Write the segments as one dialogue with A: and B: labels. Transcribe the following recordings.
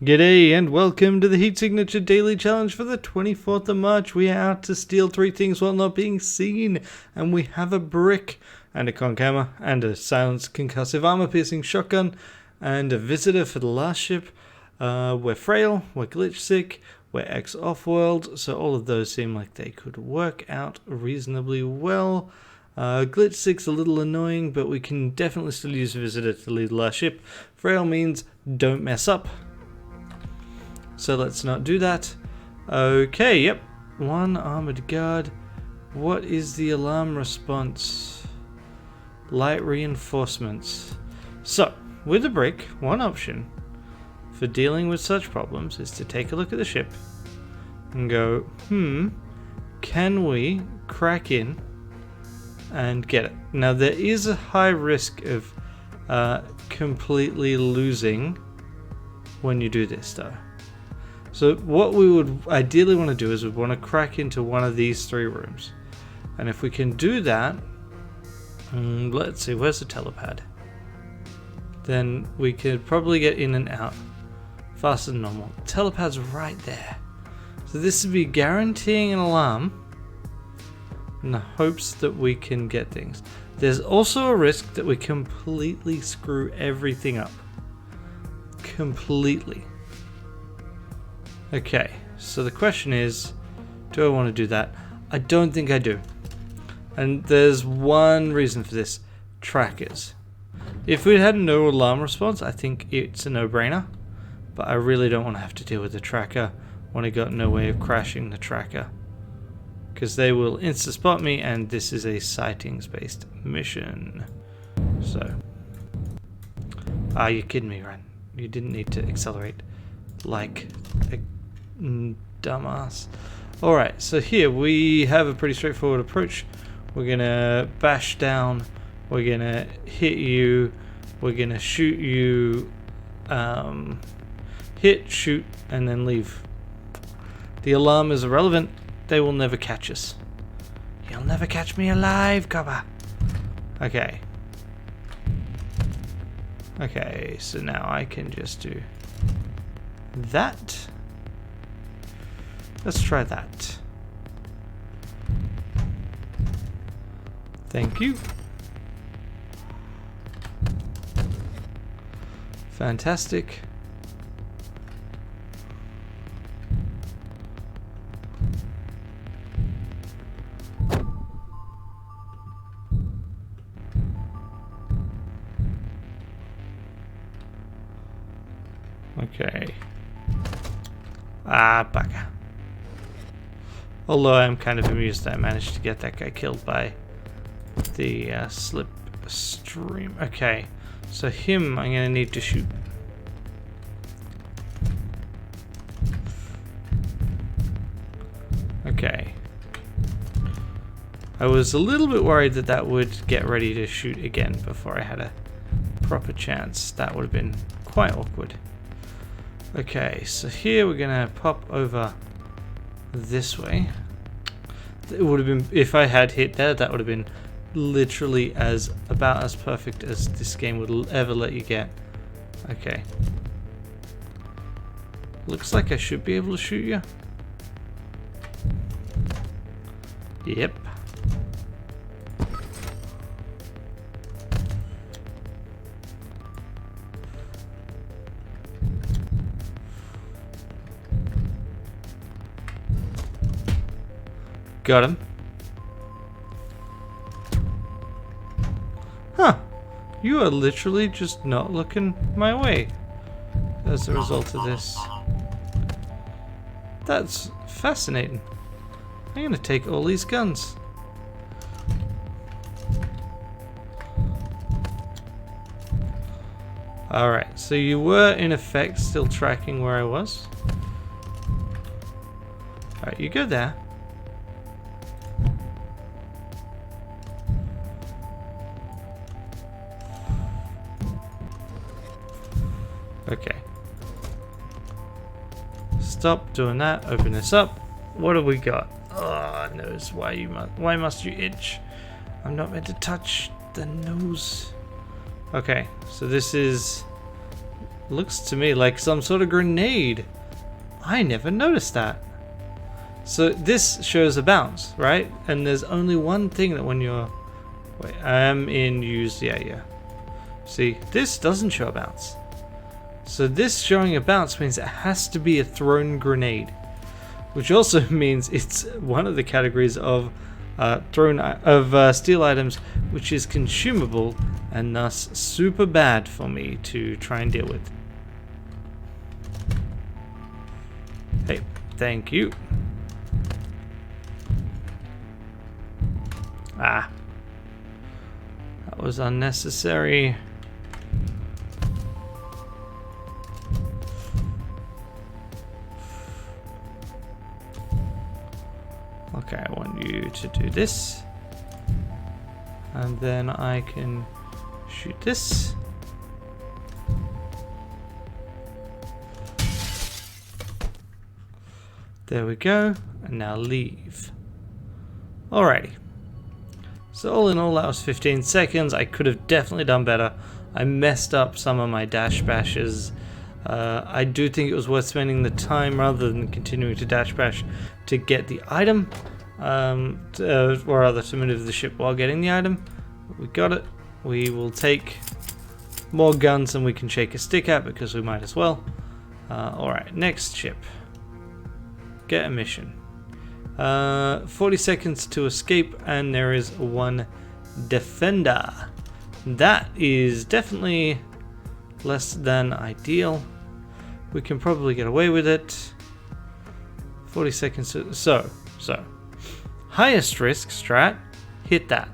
A: G'day and welcome to the Heat Signature Daily Challenge for the 24th of March. We are out to steal 3 things while not being seen, and we have a brick, and a conch hammer, and a silenced concussive armor-piercing shotgun, and a visitor for the last ship. We're frail, we're glitch sick, we're ex-off-world, so all of those seem like they could work out reasonably well. Glitch sick's a little annoying, but we can definitely still use visitor to lead the last ship. Frail means don't mess up. So let's not do that. Okay, yep. 1 armored guard. What is the alarm response? Light reinforcements. So, with a brick, one option for dealing with such problems is to take a look at the ship and go, can we crack in and get it? Now there is a high risk of completely losing when you do this though. So what we would ideally want to do is we want to crack into one of these 3 rooms. And if we can do that, let's see, where's the telepad? Then we could probably get in and out faster than normal. Telepad's right there. So this would be guaranteeing an alarm in the hopes that we can get things. There's also a risk that we completely screw everything up. Completely. Okay, so the question is, do I want to do that? I don't think I do. And there's one reason for this. Trackers. If we had no alarm response, I think it's a no-brainer. But I really don't want to have to deal with the tracker when I got no way of crashing the tracker. Because they will insta-spot me, and this is a sightings-based mission. So. You're kidding me, Ren. You didn't need to accelerate like a dumbass. Alright, so here we have a pretty straightforward approach. We're gonna bash down, we're gonna hit you, we're gonna shoot you, hit, shoot, and then leave. The alarm is irrelevant. They will never catch us. You'll never catch me alive, Cobra. Okay. Okay, so now I can just do that. Let's try that. Thank you. Fantastic. Okay. Bugger. Although I'm kind of amused that I managed to get that guy killed by the slip stream. Okay, so him I'm going to need to shoot. Okay. I was a little bit worried that that would get ready to shoot again before I had a proper chance. That would have been quite awkward. Okay, so here we're going to pop over this way. It would have been, if I had hit there, that would have been literally about as perfect as this game would ever let you get. Okay. Looks like I should be able to shoot you. Yep. Got him. Huh. You are literally just not looking my way as a result of this. That's fascinating. I'm gonna take all these guns. Alright, so you were in effect still tracking where I was. Alright, you go there. Okay. Stop doing that. Open this up. What have we got? Oh, nose. Why must you itch? I'm not meant to touch the nose. Okay, so this is looks to me like some sort of grenade. I never noticed that. So this shows a bounce, right? And there's only one thing that when you're... Wait, I am in use... Yeah. See, this doesn't show a bounce. So this showing a bounce means it has to be a thrown grenade. Which also means it's one of the categories of steel items which is consumable and thus super bad for me to try and deal with. Hey, thank you. Ah, that was unnecessary. Okay, I want you to do this. And then I can shoot this. There we go. And now leave. Alrighty. So all in all, that was 15 seconds. I could have definitely done better. I messed up some of my dash bashes. I do think it was worth spending the time rather than continuing to dash bash to get the item. Or rather to maneuver the ship while getting the item. We got it. We will take more guns than we can shake a stick at because we might as well. Alright, next ship. Get a mission. 40 seconds to escape, and there is one defender. That is definitely less than ideal. We can probably get away with it. 40 seconds to... So. Highest risk strat, hit that.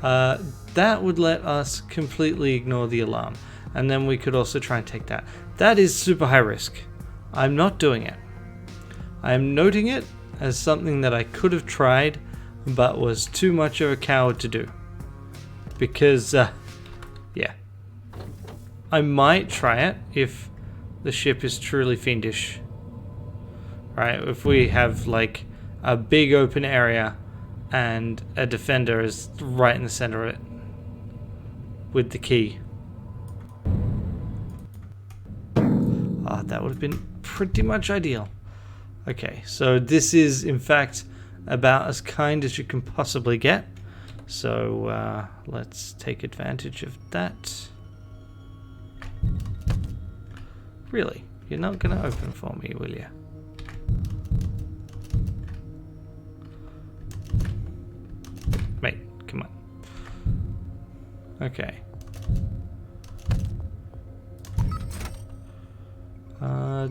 A: That would let us completely ignore the alarm. And then we could also try and take that. That is super high risk. I'm not doing it. I am noting it as something that I could have tried, but was too much of a coward to do. Because, yeah. I might try it if the ship is truly fiendish. Right, if we have like a big open area and a defender is right in the center of it with the key. That would have been pretty much ideal. Okay, so this is in fact about as kind as you can possibly get. So let's take advantage of that. Really? You're not going to open for me, will you? Mate, come on. Okay.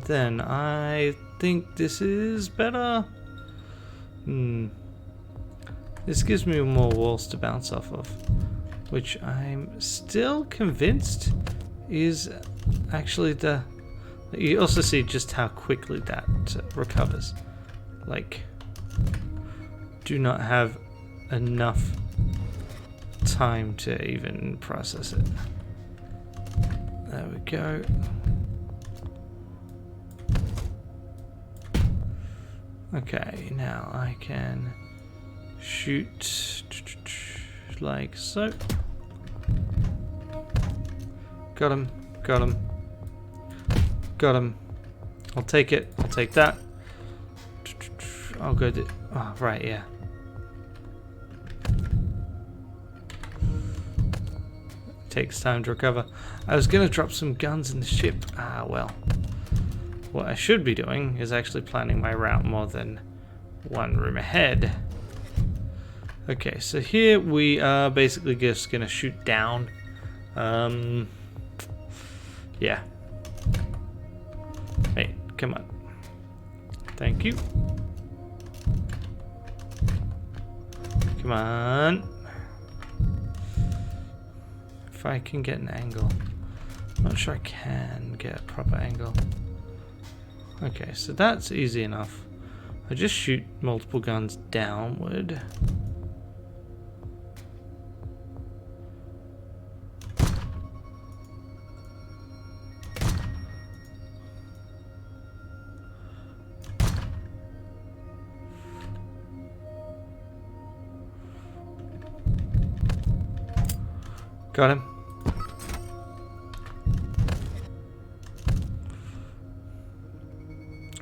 A: Then I think this is better. This gives me more walls to bounce off of, which I'm still convinced is actually the... You also see just how quickly that recovers. Like, do not have enough time to even process it. There we go. Okay, now I can shoot like so. Got him, got him, got him. I'll take it, I'll take that. I'll go to... Oh, right, yeah. Takes time to recover. I was going to drop some guns in the ship. Ah, well. What I should be doing is actually planning my route more than one room ahead. Okay, so here we are basically just going to shoot down. Yeah. Hey, come on. Thank you. Come on. If I can get an angle. I'm not sure I can get a proper angle. Okay, so that's easy enough. I just shoot multiple guns downward. Got him.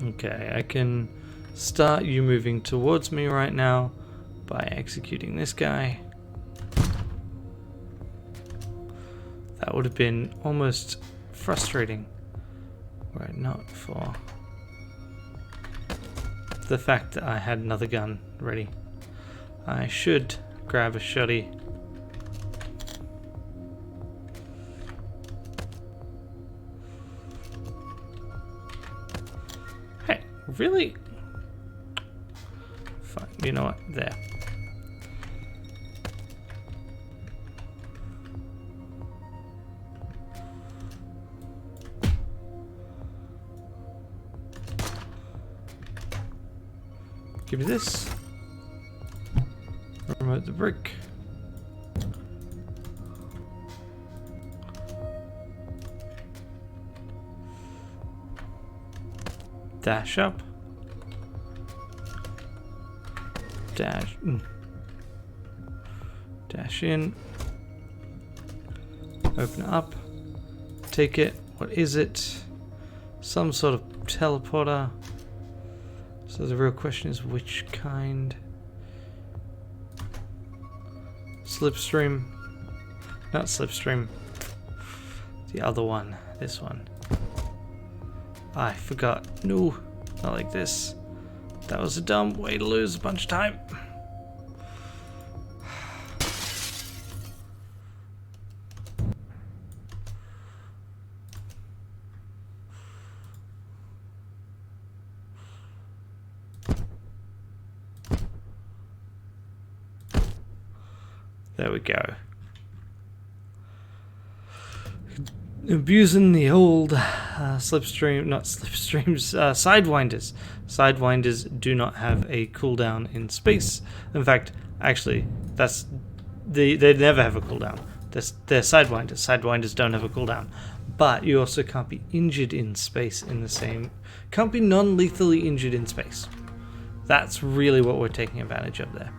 A: Okay, I can start you moving towards me right now by executing this guy. That would have been almost frustrating were it not for the fact that I had another gun ready. I should grab a shotty. Hey, really? Fine, you know what? There. Give me this. Remote the brick. Dash up. Dash. Dash in. Open it up. Take it. What is it? Some sort of teleporter. So the real question is which kind? Slipstream. Not Slipstream. The other one. This one. I forgot. No, not like this. That was a dumb way to lose a bunch of time. There we go. Abusing the old slipstream, not slipstreams, sidewinders. Sidewinders do not have a cooldown in space. In fact, actually, they never have a cooldown. They're sidewinders. Sidewinders don't have a cooldown. But you also can't be injured in space in the same... Can't be non-lethally injured in space. That's really what we're taking advantage of there.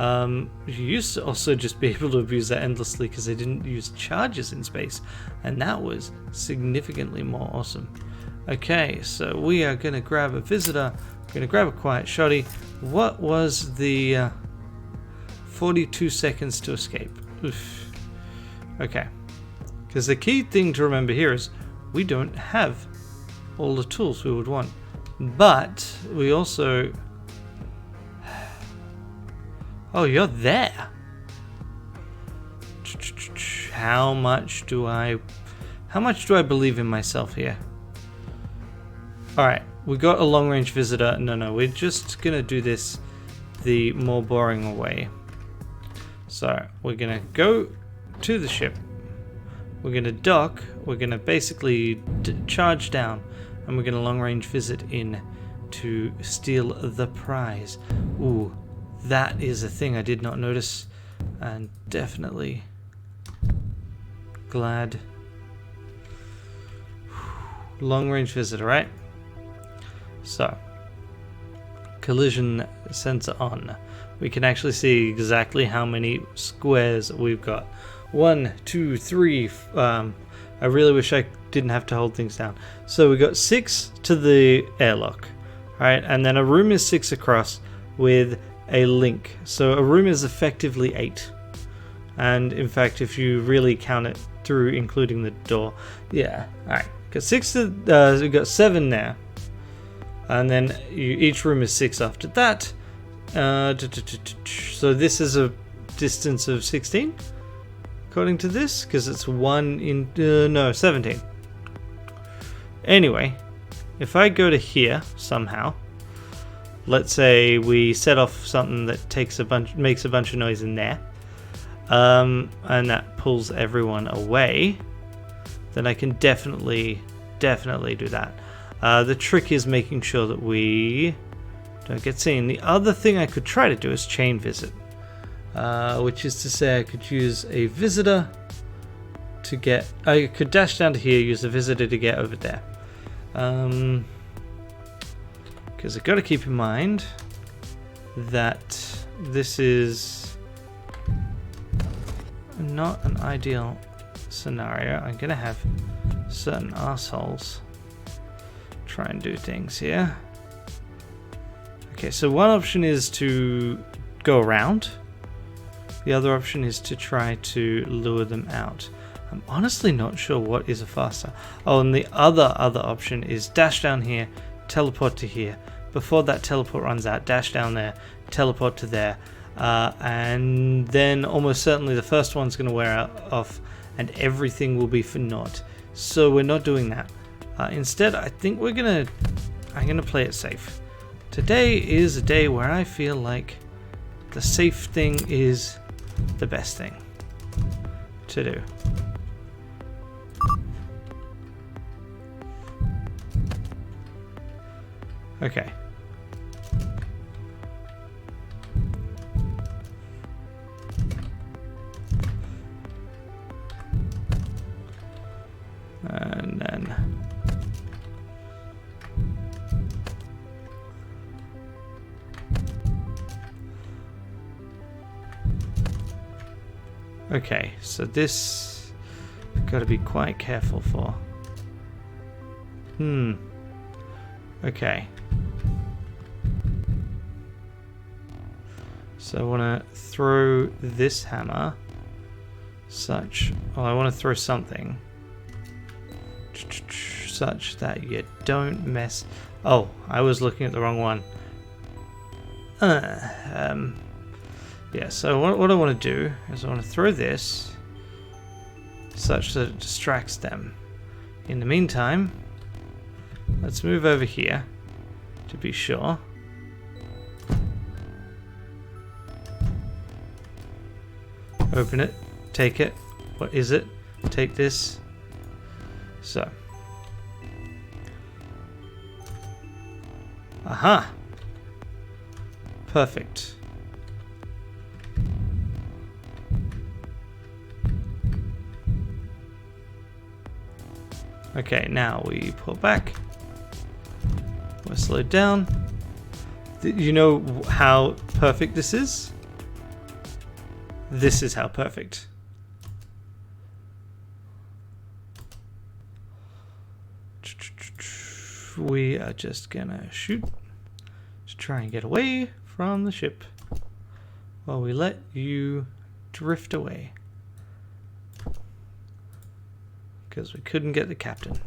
A: You used to also just be able to abuse that endlessly because they didn't use charges in space, and that was significantly more awesome. Okay, so we are going to grab a visitor, we're going to grab a quiet shotty. What was the 42 seconds to escape? Oof. Okay, because the key thing to remember here is we don't have all the tools we would want, but we also... Oh, you're there. How much do I believe in myself here? All right, we got a long-range visitor. No, we're just gonna do this the more boring way. So we're gonna go to the ship. We're gonna dock. We're gonna basically charge down, and we're gonna long-range visit in to steal the prize. Ooh. That is a thing I did not notice, and definitely glad. Long range visitor, right? So, collision sensor on. We can actually see exactly how many squares we've got. 1, 2, 3. I really wish I didn't have to hold things down. So we got 6 to the airlock, right? And then a room is 6 across with a link. So a room is effectively 8. And in fact, if you really count it through, including the door, yeah. Alright, got 6 to, we got 7 there. And then each room is 6 after that. So this is a distance of 16, according to this, because it's 1 in, no, 17. Anyway, if I go to here somehow, let's say we set off something that makes a bunch of noise in there, and that pulls everyone away, then I can definitely do that. The trick is making sure that we don't get seen. The other thing I could try to do is chain visit, which is to say I could use a visitor to get... I could dash down to here, use a visitor to get over there. Because I've got to keep in mind that this is not an ideal scenario. I'm going to have certain assholes try and do things here. Okay, so one option is to go around. The other option is to try to lure them out. I'm honestly not sure what is a faster. Oh, and the other option is dash down here, teleport to here. Before that teleport runs out, dash down there, teleport to there. And then almost certainly the first one's going to wear off and everything will be for naught. So we're not doing that. Instead, I think I'm gonna play it safe. Today is a day where I feel like the safe thing is the best thing to do. Okay. And then okay, so this I've got to be quite careful for. Okay. So I want to throw this hammer such, well, I want to throw something such that you don't mess. Oh, I was looking at the wrong one. Yeah, so what I want to do is I want to throw this such that it distracts them. In the meantime, let's move over here to be sure. Open it, take it. What is it? Take this. So. Aha! Perfect. Okay, now we pull back. We're slowed down. You know how perfect this is? This is how perfect. We are just gonna shoot to try and get away from the ship while we let you drift away. Because we couldn't get the captain.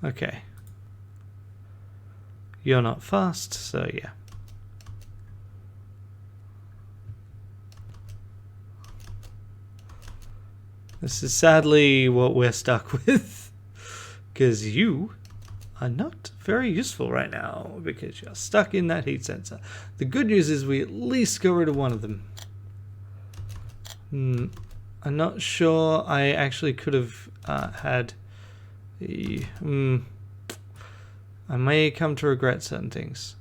A: Okay. You're not fast, so yeah. This is sadly what we're stuck with. Because you are not very useful right now. Because you're stuck in that heat sensor. The good news is we at least got rid of one of them. I'm not sure I actually could have had the... I may come to regret certain things.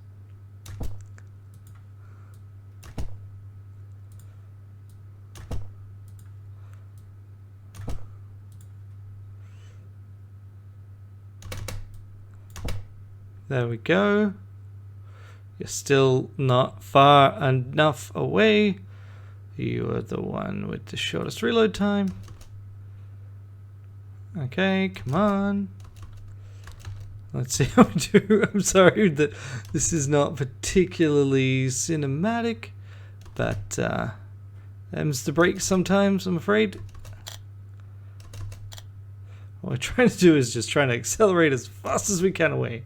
A: There we go. You're still not far enough away. You are the one with the shortest reload time. Okay, come on. Let's see how we do. I'm sorry that this is not particularly cinematic, but them's the break sometimes, I'm afraid. What we're trying to do is just trying to accelerate as fast as we can away.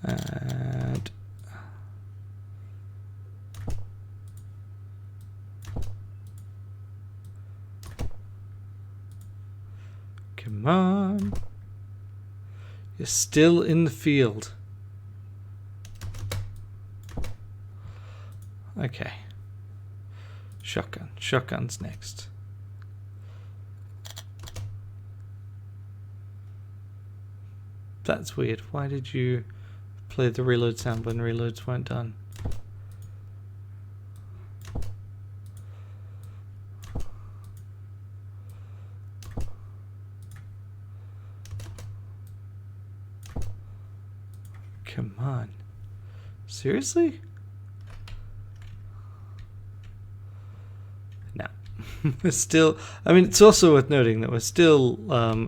A: And come on. You're still in the field. Okay. Shotgun. Shotgun's next. That's weird. Why did you play the reload sound when reloads weren't done? Come on. Seriously? No. We're still... I mean, it's also worth noting that we're still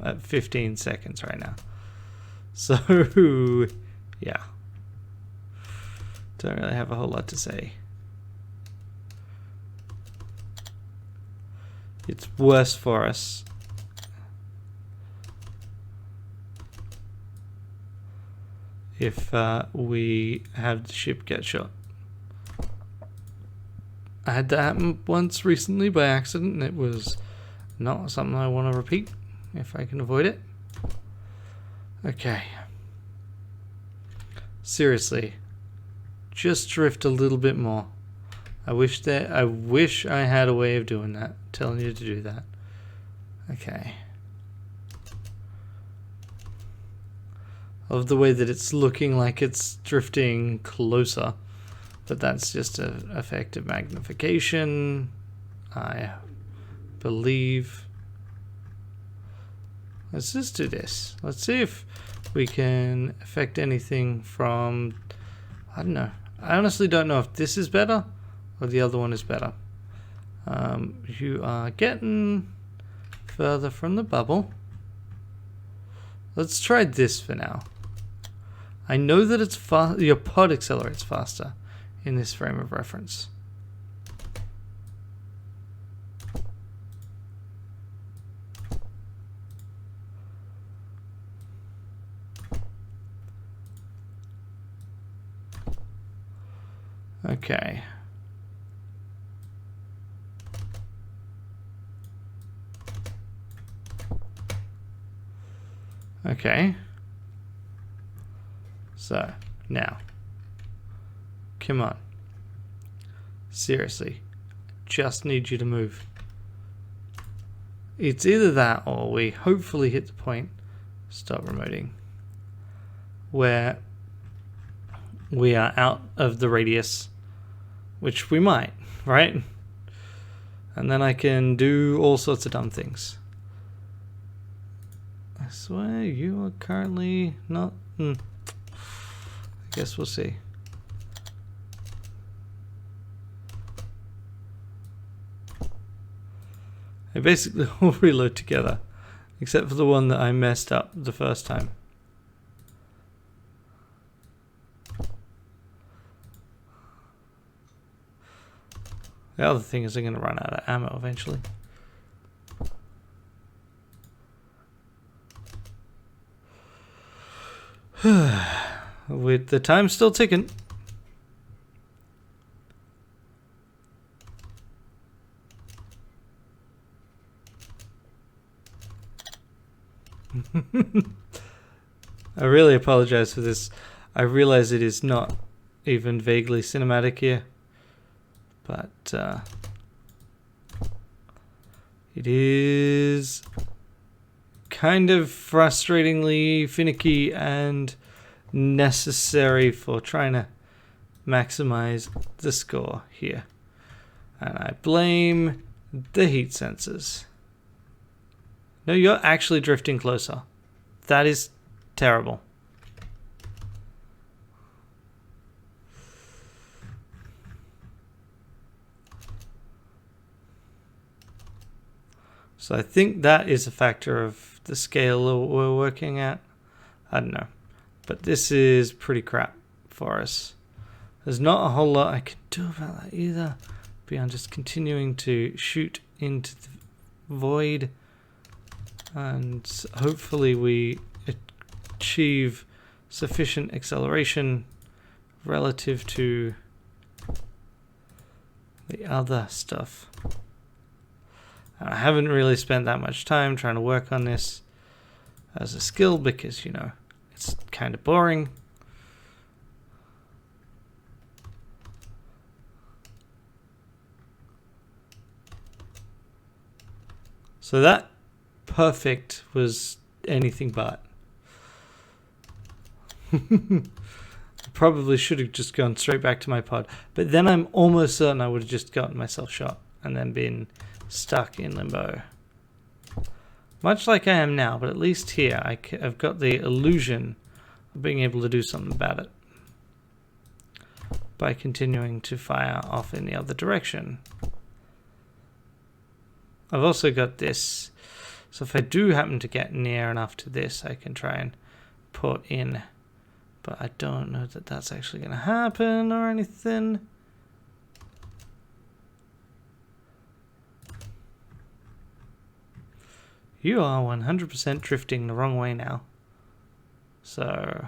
A: at 15 seconds right now. So, yeah. Don't really have a whole lot to say. It's worse for us. If we have the ship get shot. I had that happen once recently by accident, and it was not something I want to repeat if I can avoid it. Okay. Seriously, just drift a little bit more. I wish I had a way of doing that, telling you to do that. Okay. Of the way that it's looking like it's drifting closer, but that's just an effect of magnification, I believe. Let's just do this. Let's see if we can affect anything from, I don't know. I honestly don't know if this is better or the other one is better. You are getting further from the bubble. Let's try this for now. I know that it's your pod accelerates faster in this frame of reference. Okay. Okay. So, now. Come on. Seriously. Just need you to move. It's either that or we hopefully hit the point, stop remoting, where we are out of the radius, which we might, right? And then I can do all sorts of dumb things. I swear you are currently not... I guess we'll see. They basically all reload together, except for the one that I messed up the first time. The other thing is I'm going to run out of ammo eventually. With the time still ticking. I really apologize for this. I realize it is not even vaguely cinematic here, but it is kind of frustratingly finicky and necessary for trying to maximize the score here. And I blame the heat sensors. No, you're actually drifting closer. That is terrible. So I think that is a factor of the scale we're working at. I don't know. But this is pretty crap for us. There's not a whole lot I can do about that either, beyond just continuing to shoot into the void. And hopefully we achieve sufficient acceleration relative to the other stuff. I haven't really spent that much time trying to work on this as a skill because, you know, it's kind of boring. So that perfect was anything but. I probably should have just gone straight back to my pod, but then I'm almost certain I would have just gotten myself shot and then been stuck in limbo. Much like I am now, but at least here I've got the illusion being able to do something about it by continuing to fire off in the other direction. I've also got this, so if I do happen to get near enough to this, I can try and put in, but I don't know that that's actually going to happen or anything. You are 100% drifting the wrong way now. So,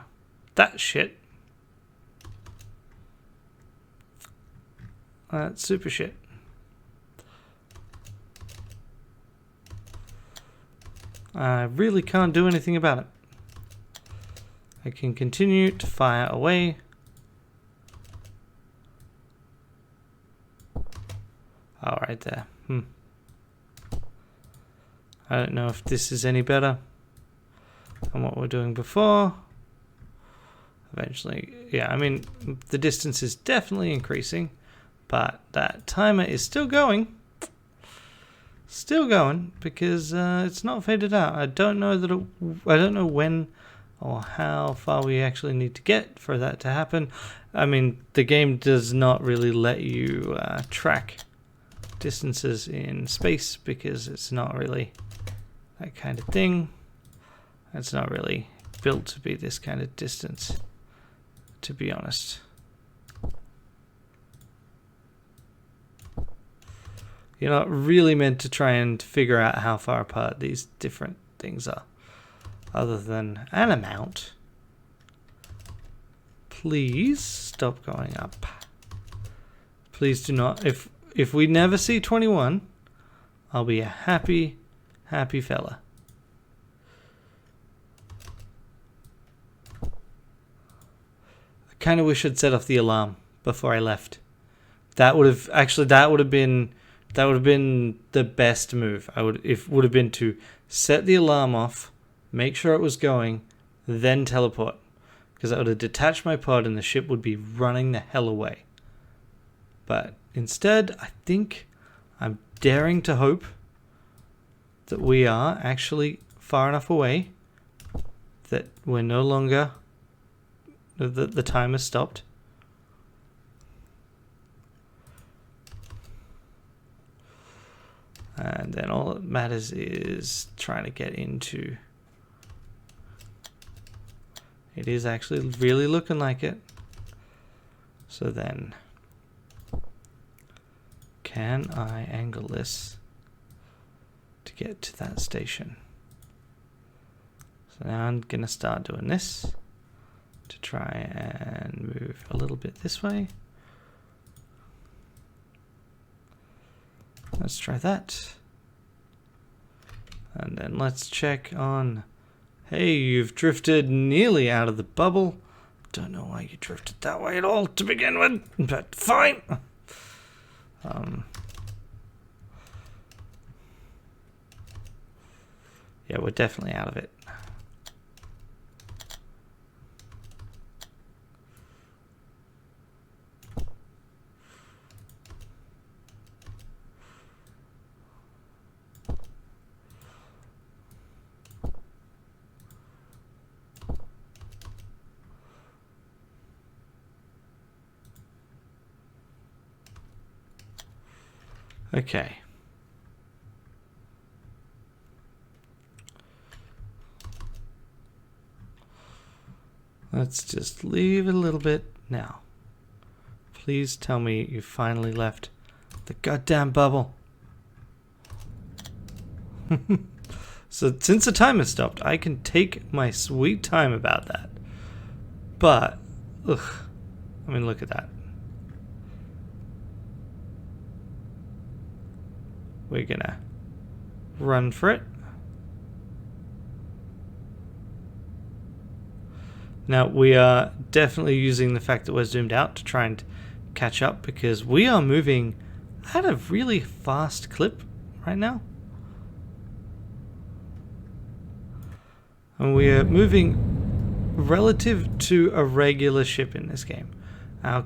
A: that's shit. That's super shit. I really can't do anything about it. I can continue to fire away. Oh, right there. I don't know if this is any better than what we were doing before. Eventually, yeah, I mean, the distance is definitely increasing, but that timer is still going. Still going, because it's not faded out. I don't know that I don't know when or how far we actually need to get for that to happen. I mean, the game does not really let you track distances in space because it's not really that kind of thing. It's not really built to be this kind of distance, to be honest. You're not really meant to try and figure out how far apart these different things are, other than an amount. Please stop going up. Please do not. If we never see 21, I'll be a happy fella. I kind of wish I'd set off the alarm before I left. That would have been the best move. Would have been to set the alarm off, make sure it was going, then teleport, because I would have detached my pod and the ship would be running the hell away. But instead, I think I'm daring to hope that we are actually far enough away that we're no longer, the time has stopped. And then all that matters is trying to get into. It is actually really looking like it. So then, can I angle this to get to that station? So now I'm going to start doing this to try and move a little bit this way. Let's try that. And then let's check on, hey, you've drifted nearly out of the bubble. Don't know why you drifted that way at all to begin with, but fine. Yeah, we're definitely out of it. Okay. Let's just leave it a little bit now. Please tell me you finally left the goddamn bubble. So since the time has stopped, I can take my sweet time about that. But, ugh, I mean, look at that. We're gonna run for it. Now, we are definitely using the fact that we're zoomed out to try and catch up, because we are moving at a really fast clip right now. And we are moving relative to a regular ship in this game. Our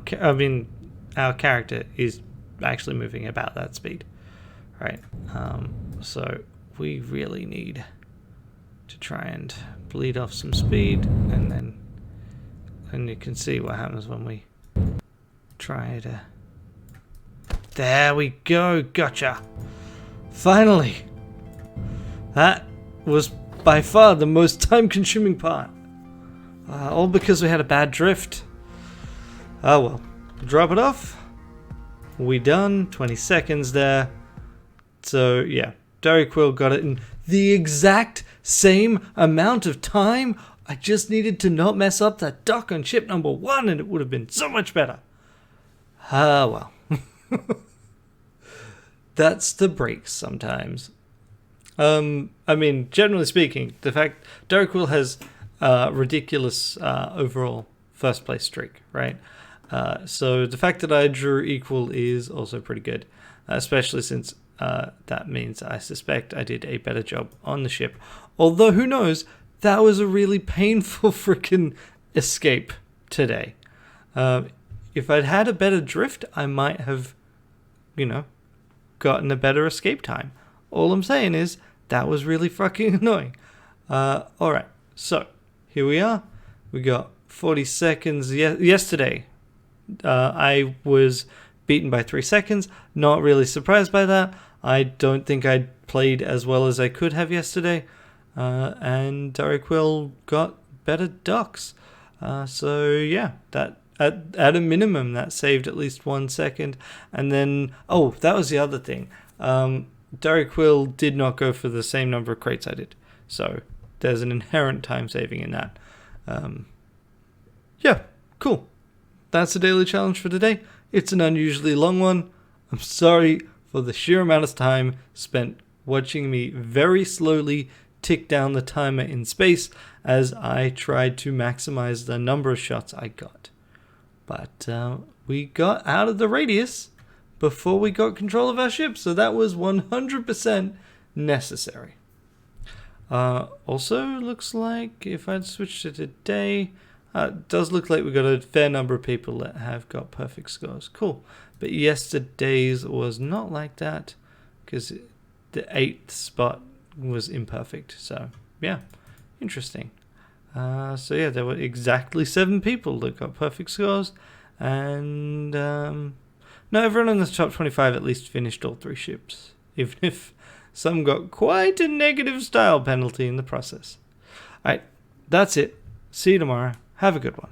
A: character is actually moving about that speed. Right, so we really need to try and bleed off some speed and then And you can see what happens when we try to... There we go, gotcha. Finally. That was by far the most time-consuming part. All because we had a bad drift. Oh well. Drop it off. We done. 20 seconds there. So yeah, Dariquill got it in the exact same amount of time. I just needed to not mess up that dock on ship number 1 and it would have been so much better. Ah well. That's the breaks sometimes. I mean, generally speaking, the fact Dariquill has ridiculous overall first place streak, right? So the fact that I drew equal is also pretty good, especially since that means I suspect I did a better job on the ship. Although, who knows, that was a really painful freaking escape today. If I'd had a better drift, I might have, gotten a better escape time. All I'm saying is, that was really fucking annoying. Alright, so, here we are. We got 40 seconds yesterday. I was beaten by 3 seconds. Not really surprised by that. I don't think I played as well as I could have yesterday. And Dariquill got better docks. So yeah, that at a minimum that saved at least 1 second. And then, oh, that was the other thing. Dariquill did not go for the same number of crates I did. So there's an inherent time saving in that. Yeah, cool. That's the daily challenge for today. It's an unusually long one. I'm sorry for the sheer amount of time spent watching me very slowly tick down the timer in space as I tried to maximize the number of shots I got. But we got out of the radius before we got control of our ship, so that was 100% necessary. Also, looks like if I'd switched to today, it does look like we got a fair number of people that have got perfect scores. Cool. But yesterday's was not like that because the 8th spot was imperfect. So, yeah, interesting. So, yeah, there were exactly 7 people that got perfect scores. And, no, everyone in the top 25 at least finished all 3 ships, even if some got quite a negative style penalty in the process. Alright, that's it. See you tomorrow. Have a good one.